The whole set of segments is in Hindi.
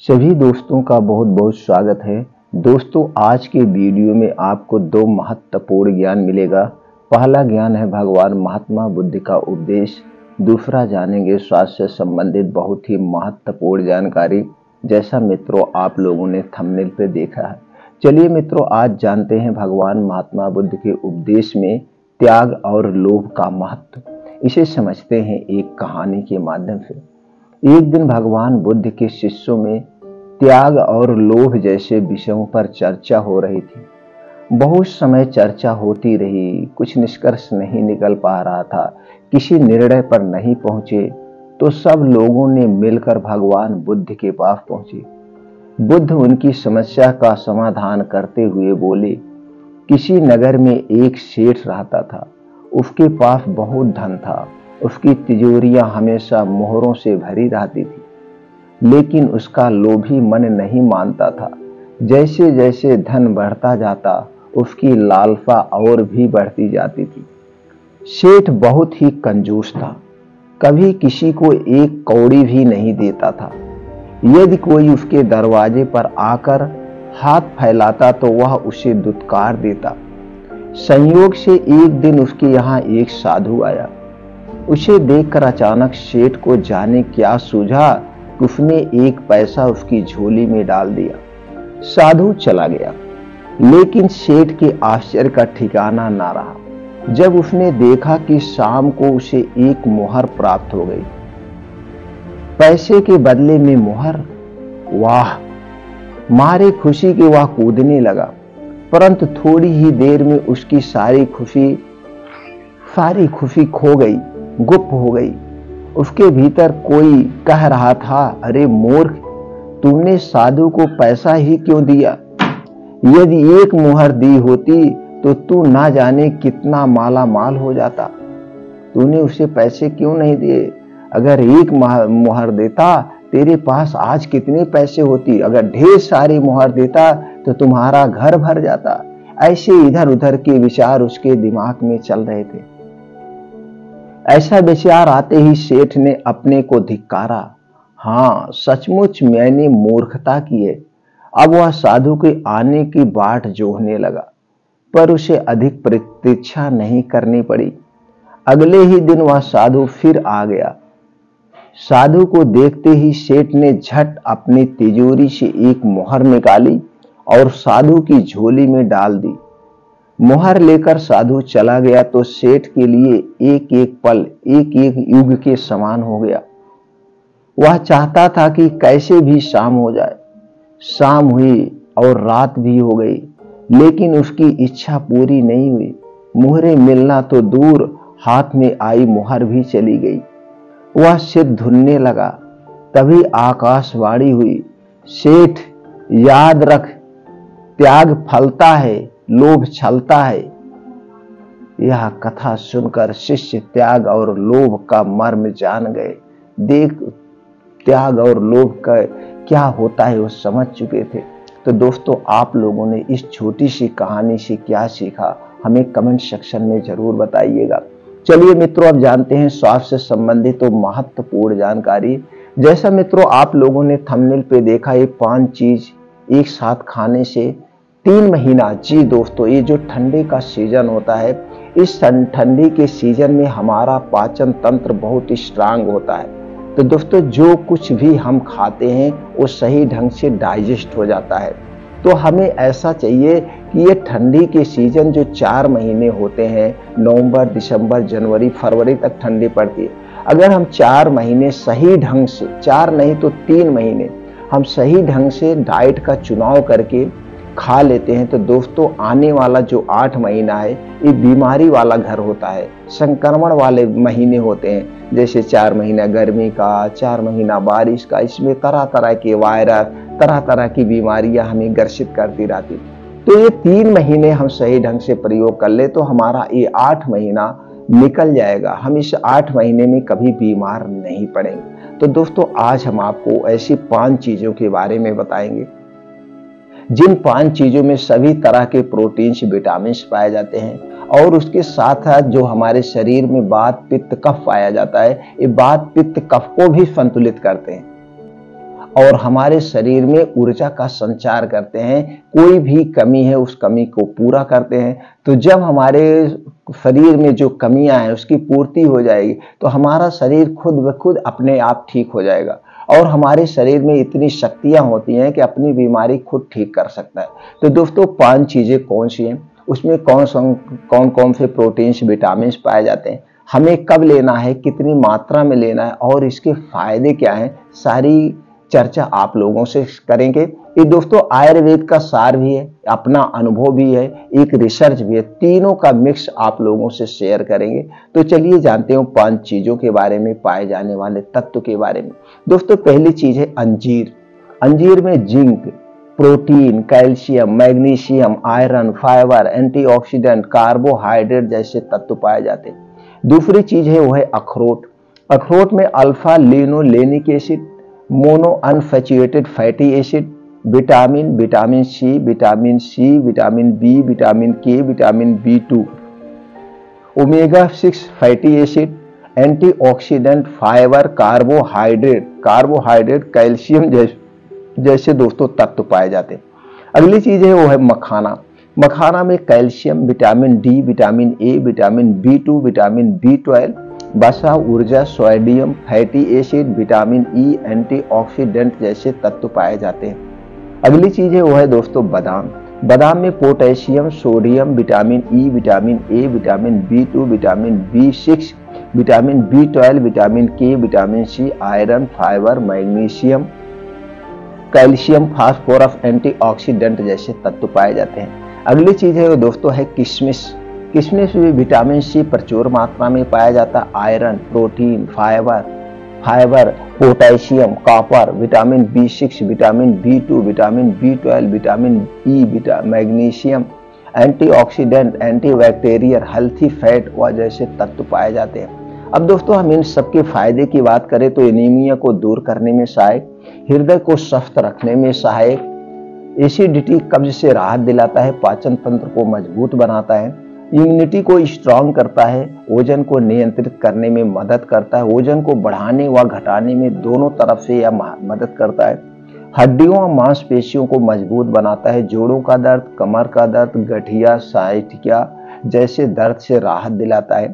सभी दोस्तों का बहुत बहुत स्वागत है। दोस्तों, आज के वीडियो में आपको दो महत्वपूर्ण ज्ञान मिलेगा। पहला ज्ञान है भगवान महात्मा बुद्ध का उपदेश। दूसरा जानेंगे स्वास्थ्य से संबंधित बहुत ही महत्वपूर्ण जानकारी, जैसा मित्रों आप लोगों ने थंबनेल पे देखा है। चलिए मित्रों, आज जानते हैं भगवान महात्मा बुद्ध के उपदेश में त्याग और लोभ का महत्व। इसे समझते हैं एक कहानी के माध्यम से। एक दिन भगवान बुद्ध के शिष्यों में त्याग और लोभ जैसे विषयों पर चर्चा हो रही थी। बहुत समय चर्चा होती रही, कुछ निष्कर्ष नहीं निकल पा रहा था, किसी निर्णय पर नहीं पहुंचे, तो सब लोगों ने मिलकर भगवान बुद्ध के पास पहुंचे। बुद्ध उनकी समस्या का समाधान करते हुए बोले, किसी नगर में एक सेठ रहता था। उसके पास बहुत धन था। उसकी तिजोरियां हमेशा मोहरों से भरी रहती थी, लेकिन उसका लोभी मन नहीं मानता था। जैसे जैसे धन बढ़ता जाता, उसकी लालसा और भी बढ़ती जाती थी। सेठ बहुत ही कंजूस था, कभी किसी को एक कौड़ी भी नहीं देता था। यदि कोई उसके दरवाजे पर आकर हाथ फैलाता तो वह उसे दुत्कार देता। संयोग से एक दिन उसके यहाँ एक साधु आया। उसे देखकर अचानक सेठ को जाने क्या सूझा कि उसने एक पैसा उसकी झोली में डाल दिया। साधु चला गया, लेकिन सेठ के आश्चर्य का ठिकाना ना रहा जब उसने देखा कि शाम को उसे एक मोहर प्राप्त हो गई। पैसे के बदले में मोहर। वाह! मारे खुशी के वह कूदने लगा, परंतु थोड़ी ही देर में उसकी सारी खुशी खो गई, गुप्त हो गई। उसके भीतर कोई कह रहा था, अरे मूर्ख, तुमने साधु को पैसा ही क्यों दिया? यदि एक मुहर दी होती तो तू ना जाने कितना माला माल हो जाता। तूने उसे पैसे क्यों नहीं दिए? अगर एक मुहर देता, तेरे पास आज कितने पैसे होती? अगर ढेर सारी मुहर देता तो तुम्हारा घर भर जाता। ऐसे इधर उधर के विचार उसके दिमाग में चल रहे थे। ऐसा विचार आते ही सेठ ने अपने को धिक्कारा। हाँ, सचमुच मैंने मूर्खता की है। अब वह साधु के आने की बाट जोहने लगा, पर उसे अधिक प्रतीक्षा नहीं करनी पड़ी। अगले ही दिन वह साधु फिर आ गया। साधु को देखते ही सेठ ने झट अपनी तिजोरी से एक मोहर निकाली और साधु की झोली में डाल दी। मोहर लेकर साधु चला गया तो सेठ के लिए एक एक पल एक एक युग के समान हो गया। वह चाहता था कि कैसे भी शाम हो जाए। शाम हुई और रात भी हो गई, लेकिन उसकी इच्छा पूरी नहीं हुई। मुहरें मिलना तो दूर, हाथ में आई मुहर भी चली गई। वह सिर धुनने लगा, तभी आकाशवाणी हुई, सेठ याद रख, त्याग फलता है, लोभ छलता है। यह कथा सुनकर शिष्य त्याग और लोभ का मर्म जान गए। देख, त्याग और लोभ का क्या होता है वो समझ चुके थे। तो दोस्तों, आप लोगों ने इस छोटी सी कहानी से क्या सीखा, हमें कमेंट सेक्शन में जरूर बताइएगा। चलिए मित्रों, अब जानते हैं स्वास्थ्य से संबंधित तो महत्वपूर्ण जानकारी। जैसा मित्रों आप लोगों ने थंबनेल पे देखा, ये 5 चीज एक साथ खाने से 3 महीना, जी दोस्तों, ये जो ठंडे का सीजन होता है, इस ठंडी के सीजन में हमारा पाचन तंत्र बहुत ही स्ट्रांग होता है। तो दोस्तों, जो कुछ भी हम खाते हैं वो सही ढंग से डाइजेस्ट हो जाता है। तो हमें ऐसा चाहिए कि ये ठंडी के सीजन जो 4 महीने होते हैं, नवंबर, दिसंबर, जनवरी, फरवरी तक ठंडी पड़ती है। अगर हम 4 महीने सही ढंग से, 4 नहीं तो 3 महीने हम सही ढंग से डाइट का चुनाव करके खा लेते हैं, तो दोस्तों आने वाला जो 8 महीना है, ये बीमारी वाला घर होता है, संक्रमण वाले महीने होते हैं। जैसे 4 महीना गर्मी का, 4 महीना बारिश का, इसमें तरह तरह के वायरस, तरह तरह की बीमारियां हमें ग्रसित करती रहती। तो ये 3 महीने हम सही ढंग से प्रयोग कर ले तो हमारा ये 8 महीना निकल जाएगा। हम इस 8 महीने में कभी बीमार नहीं पड़ेंगे। तो दोस्तों, आज हम आपको ऐसी 5 चीजों के बारे में बताएंगे, जिन 5 चीजों में सभी तरह के प्रोटीन्स, विटामिन्स पाए जाते हैं, और उसके साथ साथ जो हमारे शरीर में वात, पित्त, कफ पाया जाता है, ये वात, पित्त, कफ को भी संतुलित करते हैं। और हमारे शरीर में ऊर्जा का संचार करते हैं। कोई भी कमी है उस कमी को पूरा करते हैं। तो जब हमारे शरीर में जो कमियां हैं उसकी पूर्ति हो जाएगी तो हमारा शरीर खुद ब खुद अपने आप ठीक हो जाएगा और हमारे शरीर में इतनी शक्तियां होती हैं कि अपनी बीमारी खुद ठीक कर सकता है। तो दोस्तों 5 चीजें कौन सी हैं, उसमें कौन कौन से प्रोटीन्स विटामिन पाए जाते हैं, हमें कब लेना है, कितनी मात्रा में लेना है और इसके फायदे क्या हैं, सारी चर्चा आप लोगों से करेंगे। ये दोस्तों आयुर्वेद का सार भी है, अपना अनुभव भी है, एक रिसर्च भी है, तीनों का मिक्स आप लोगों से शेयर करेंगे। तो चलिए जानते हैं 5 चीजों के बारे में, पाए जाने वाले तत्व के बारे में। दोस्तों पहली चीज है अंजीर। अंजीर में zinc, protein, calcium, magnesium, iron, fibre, antioxidant, carbohydrate जैसे तत्व पाए जाते हैं। दूसरी चीज है वो है अखरोट। अखरोट में alpha linolenic acid, mono unsaturated fatty acid, vitamin, vitamin C, vitamin B, vitamin K, vitamin B2, omega 6 fatty acid, antioxidant, fibre, carbohydrate, calcium जैसे दोस्तों तत्व पाए जाते हैं। अगली चीज है वो है मखाना। मखाना में calcium, vitamin D, vitamin A, vitamin B2, vitamin B12, वसा, ऊर्जा, sodium, fatty acid, vitamin E, antioxidant जैसे तत्व पाए जाते हैं। अगली चीज है वो है दोस्तों बादाम। बादाम में potassium, sodium, vitamin E, vitamin A, vitamin B2, vitamin B6, vitamin B12, vitamin K, vitamin C, iron, fibre, magnesium, calcium, phosphorus, antioxidant जैसे तत्व पाए जाते हैं। अगली चीज है वो दोस्तों है किशमिश। किशमिश में विटामिन सी प्रचुर मात्रा में पाया जाता है, iron, protein, fibre, potassium, copper, vitamin B6, vitamin B2, vitamin B12, vitamin E, magnesium, antioxidant, antibacterial, healthy fat व जैसे तत्व पाए जाते हैं। अब दोस्तों हम इन सबके फायदे की बात करें तो एनीमिया को दूर करने में सहायक, हृदय को स्वस्थ रखने में सहायक, एसिडिटी कब्ज से राहत दिलाता है, पाचन तंत्र को मजबूत बनाता है, इम्यूनिटी को स्ट्रांग करता है, वजन को नियंत्रित करने में मदद करता है, वजन को बढ़ाने व घटाने में दोनों तरफ से यह मदद करता है, हड्डियों और मांसपेशियों को मजबूत बनाता है, जोड़ों का दर्द, कमर का दर्द, गठिया, साइटिका जैसे दर्द से राहत दिलाता है,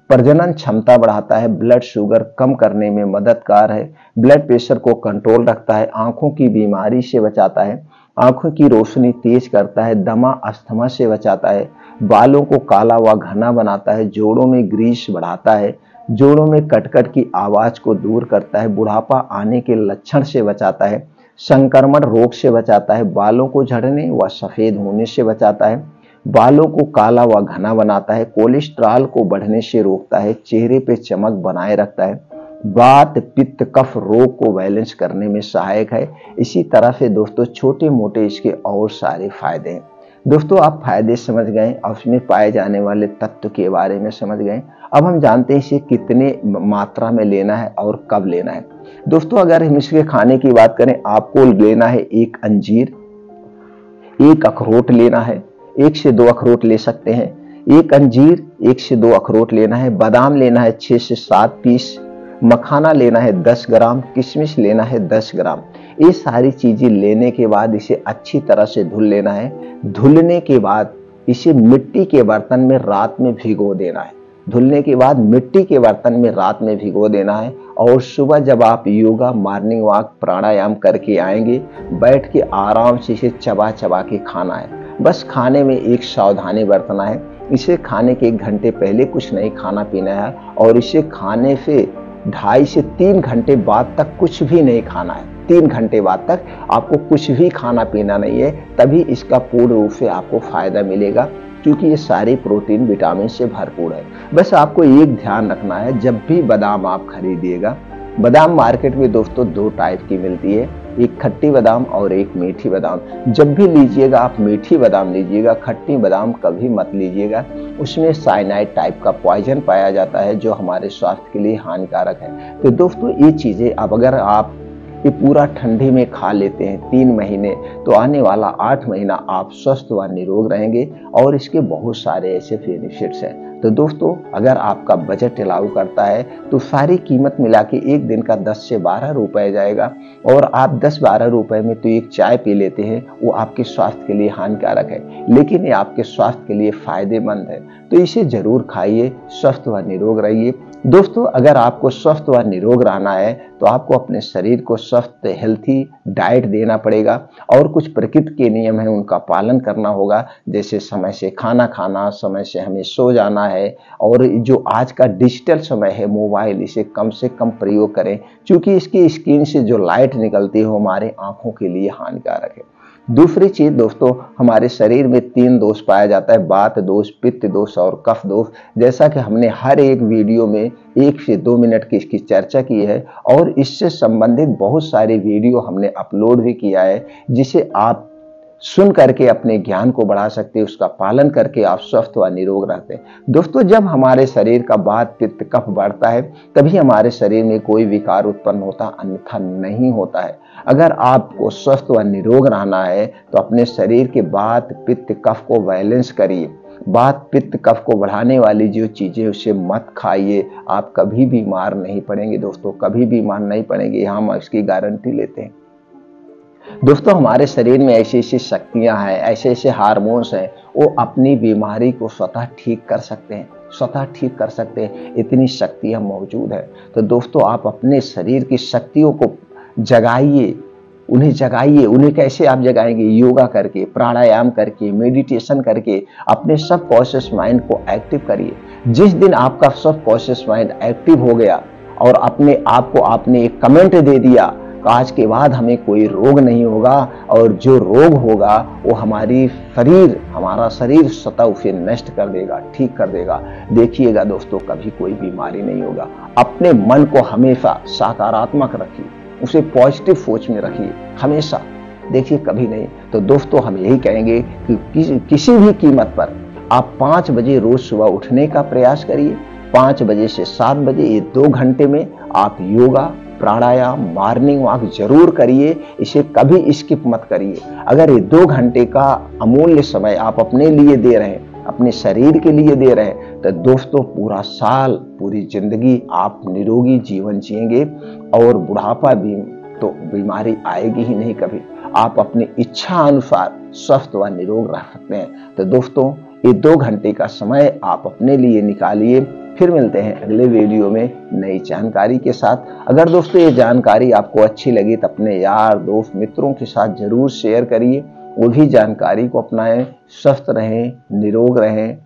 प्रजनन क्षमता बढ़ाता है, ब्लड शुगर कम करने में मददगार है, ब्लड प्रेशर को कंट्रोल रखता है, आंखों की बीमारी से बचाता है, आंखों की रोशनी तेज करता है, दमा अस्थमा से बचाता है, बालों को काला व घना बनाता है, जोड़ों में ग्रीस बढ़ाता है, जोड़ों में कटकट की आवाज को दूर करता है, बुढ़ापा आने के लक्षण से बचाता है, संक्रमण रोग से बचाता है, बालों को झड़ने व सफेद होने से बचाता है, बालों को काला व घना बनाता है, कोलेस्ट्रॉल को बढ़ने से रोकता है, चेहरे पे चमक बनाए रखता है, वात, पित्त, कफ रोग को बैलेंस करने में सहायक है। इसी तरह से दोस्तों छोटे मोटे इसके और सारे फायदे हैं। दोस्तों आप फायदे समझ गए और उसमें पाए जाने वाले तत्व के बारे में समझ गए। अब हम जानते हैं इसे कितने मात्रा में लेना है और कब लेना है। दोस्तों अगर हम इसके खाने की बात करें, आपको लेना है 1 अंजीर, 1 अखरोट लेना है, 1 से 2 अखरोट ले सकते हैं, 1 अंजीर, 1 से 2 अखरोट लेना है, बादाम लेना है 6 से 7 पीस, मखाना लेना है 10 ग्राम, किशमिश लेना है 10 ग्राम। ये सारी चीजें लेने के बाद इसे अच्छी तरह से धुल लेना है। धुलने के बाद इसे मिट्टी के बर्तन में रात में भिगो देना है। धुलने के बाद मिट्टी के बर्तन में रात में भिगो देना है और सुबह जब आप योगा, मॉर्निंग वॉक, प्राणायाम करके आएंगे, बैठ के आराम से इसे चबा चबा के खाना है। बस खाने में एक सावधानी बरतना है, इसे खाने के 1 घंटे पहले कुछ नहीं खाना पीना है और इसे खाने से 2.5 से 3 घंटे बाद तक कुछ भी नहीं खाना है। 3 घंटे बाद तक आपको कुछ भी खाना पीना नहीं है, तभी इसका पूर्ण रूप से आपको फायदा मिलेगा, क्योंकि ये सारे प्रोटीन विटामिन से भरपूर है। बस आपको एक ध्यान रखना है, जब भी बादाम आप खरीदिएगा, बादाम मार्केट में दोस्तों 2 टाइप की मिलती है, एक खट्टी बादाम और एक मीठी बादाम। जब भी लीजिएगा आप मीठी बादाम लीजिएगा, खट्टी बादाम कभी मत लीजिएगा, उसमें साइनाइड टाइप का पॉइजन पाया जाता है जो हमारे स्वास्थ्य के लिए हानिकारक है। तो दोस्तों ये चीजें अब अगर आप ये पूरा ठंडी में खा लेते हैं 3 महीने, तो आने वाला 8 महीना आप स्वस्थ व निरोग रहेंगे और इसके बहुत सारे ऐसे बेनिफिट्स हैं। तो दोस्तों, अगर आपका बजट अलाउ करता है तो सारी कीमत मिला के एक दिन का 10 से 12 रुपए जाएगा, और आप 10-12 रुपए में तो एक चाय पी लेते हैं, वो आपके स्वास्थ्य के लिए हानिकारक है, लेकिन ये आपके स्वास्थ्य के लिए फायदेमंद है। तो इसे जरूर खाइए, स्वस्थ व निरोग रहिए। दोस्तों, अगर आपको स्वस्थ व निरोग रहना है तो आपको अपने शरीर को स्वस्थ हेल्थी डाइट देना पड़ेगा, और कुछ प्रकृति के नियम हैं उनका पालन करना होगा, जैसे समय से खाना खाना, समय से हमें सो जाना है, और जो आज का डिजिटल समय है मोबाइल, इसे कम से कम प्रयोग करें, क्योंकि इसकी स्क्रीन से जो लाइट निकलती है वो हमारे आंखों के लिए हानिकारक है। दूसरी चीज दोस्तों, हमारे शरीर में 3 दोष पाया जाता है, वात दोष, पित्त दोष और कफ दोष। जैसा कि हमने हर एक वीडियो में 1 से 2 मिनट की इसकी चर्चा की है, और इससे संबंधित बहुत सारे वीडियो हमने अपलोड भी किया है, जिसे आप सुन करके अपने ज्ञान को बढ़ा सकते हैं, उसका पालन करके आप स्वस्थ व निरोग रहते हैं। दोस्तों, जब हमारे शरीर का वात पित्त कफ बढ़ता है तभी हमारे शरीर में कोई विकार उत्पन्न होता, अन्यथा नहीं होता है। अगर आपको स्वस्थ व निरोग रहना है तो अपने शरीर के वात पित्त कफ को बैलेंस करिए। वात पित्त कफ को बढ़ाने वाली जो चीजें उसे मत खाइए, आप कभी बीमार नहीं पड़ेंगे दोस्तों, कभी बीमार नहीं पड़ेंगे, हम इसकी गारंटी लेते हैं। दोस्तों, हमारे शरीर में ऐसी ऐसी शक्तियां हैं, ऐसे ऐसे हार्मोन्स हैं, वो अपनी बीमारी को स्वतः ठीक कर सकते हैं, स्वतः ठीक कर सकते हैं, इतनी शक्तियां मौजूद है। तो दोस्तों, आप अपने शरीर की शक्तियों को जगाइए, उन्हें जगाइए। उन्हें कैसे आप जगाएंगे? योगा करके, प्राणायाम करके, मेडिटेशन करके अपने सब कॉन्शियस माइंड को एक्टिव करिए। जिस दिन आपका सब कॉन्शियस माइंड एक्टिव हो गया और अपने आप को आपने एक कमेंट दे दिया, आज के बाद हमें कोई रोग नहीं होगा, और जो रोग होगा वो हमारा शरीर स्वतः उसे नष्ट कर देगा, ठीक कर देगा। देखिएगा दोस्तों, कभी कोई बीमारी नहीं होगा। अपने मन को हमेशा सकारात्मक रखिए, उसे पॉजिटिव सोच में रखिए हमेशा, देखिए कभी नहीं। तो दोस्तों, हम यही कहेंगे कि किसी भी कीमत पर आप 5 बजे रोज सुबह उठने का प्रयास करिए। 5 बजे से 7 बजे ये 2 घंटे में आप योगा, प्राणायाम, मॉर्निंग वॉक जरूर करिए, इसे कभी स्किप मत करिए। अगर ये 2 घंटे का अमूल्य समय आप अपने लिए दे रहे हैं, अपने शरीर के लिए दे रहे हैं, तो दोस्तों पूरा साल, पूरी जिंदगी आप निरोगी जीवन जिएंगे, और बुढ़ापा भी तो बीमारी आएगी ही नहीं कभी। आप अपनी इच्छा अनुसार स्वस्थ व निरोग रह सकते हैं। तो दोस्तों, ये 2 घंटे का समय आप अपने लिए निकालिए। फिर मिलते हैं अगले वीडियो में नई जानकारी के साथ। अगर दोस्तों ये जानकारी आपको अच्छी लगी तो अपने यार दोस्त मित्रों के साथ जरूर शेयर करिए, वो भी जानकारी को अपनाएं, स्वस्थ रहें, निरोग रहें।